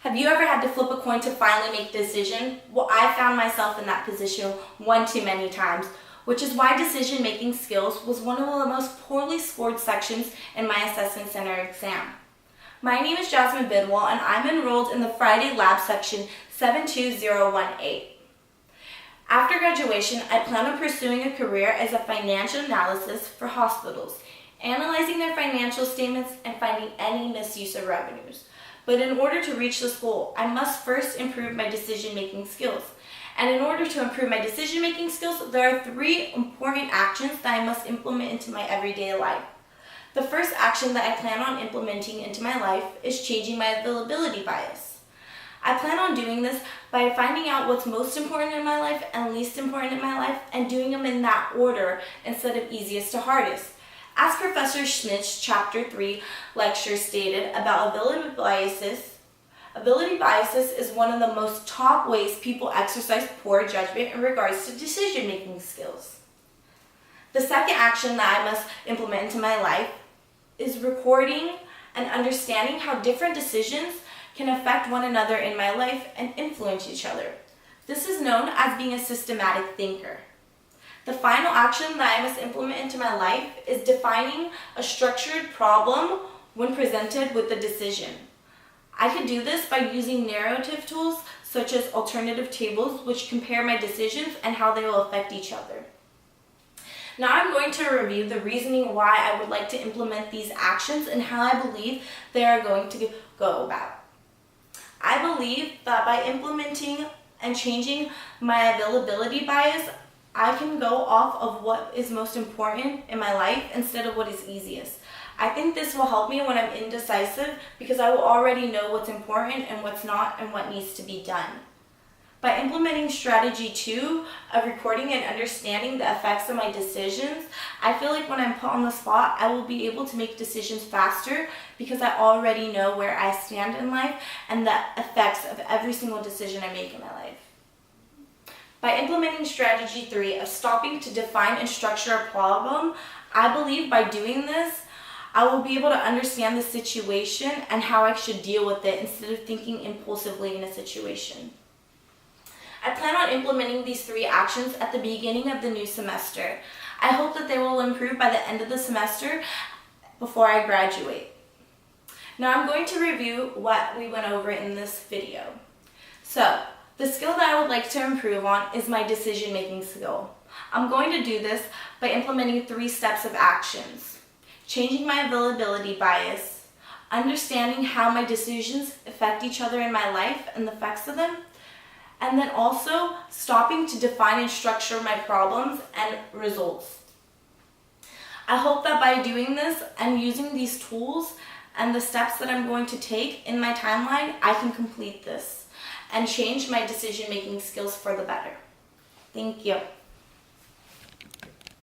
Have you ever had to flip a coin to finally make a decision? Well, I found myself in that position one too many times, which is why decision-making skills was one of the most poorly scored sections in my assessment center exam. My name is Jasmine Bidwal, and I'm enrolled in the Friday Lab section 72018. After graduation, I plan on pursuing a career as a financial analyst for hospitals, analyzing their financial statements and finding any misuse of revenues. But in order to reach this goal, I must first improve my decision-making skills. And in order to improve my decision-making skills, there are 3 important actions that I must implement into my everyday life. The first action that I plan on implementing into my life is changing my availability bias. I plan on doing this by finding out what's most important in my life and least important in my life and doing them in that order instead of easiest to hardest. As Professor Schmidt's Chapter 3 lecture stated about ability biases is one of the most top ways people exercise poor judgment in regards to decision-making skills. The second action that I must implement into my life is recording and understanding how different decisions can affect one another in my life and influence each other. This is known as being a systematic thinker. The final action that I must implement into my life is defining a structured problem when presented with a decision. I can do this by using narrative tools such as alternative tables, which compare my decisions and how they will affect each other. Now I'm going to review the reasoning why I would like to implement these actions and how I believe they are going to go about. I believe that by implementing and changing my availability bias, I can go off of what is most important in my life instead of what is easiest. I think this will help me when I'm indecisive because I will already know what's important and what's not and what needs to be done. By implementing strategy 2 of recording and understanding the effects of my decisions, I feel like when I'm put on the spot, I will be able to make decisions faster because I already know where I stand in life and the effects of every single decision I make in my life. By implementing strategy 3 of stopping to define and structure a problem, I believe by doing this, I will be able to understand the situation and how I should deal with it instead of thinking impulsively in a situation. I plan on implementing these 3 actions at the beginning of the new semester. I hope that they will improve by the end of the semester before I graduate. Now I'm going to review what we went over in this video. So, the skill that I would like to improve on is my decision-making skill. I'm going to do this by implementing 3 steps of actions. Changing my availability bias, understanding how my decisions affect each other in my life and the effects of them, and then also stopping to define and structure my problems and results. I hope that by doing this and using these tools and the steps that I'm going to take in my timeline, I can complete this and change my decision-making skills for the better. Thank you.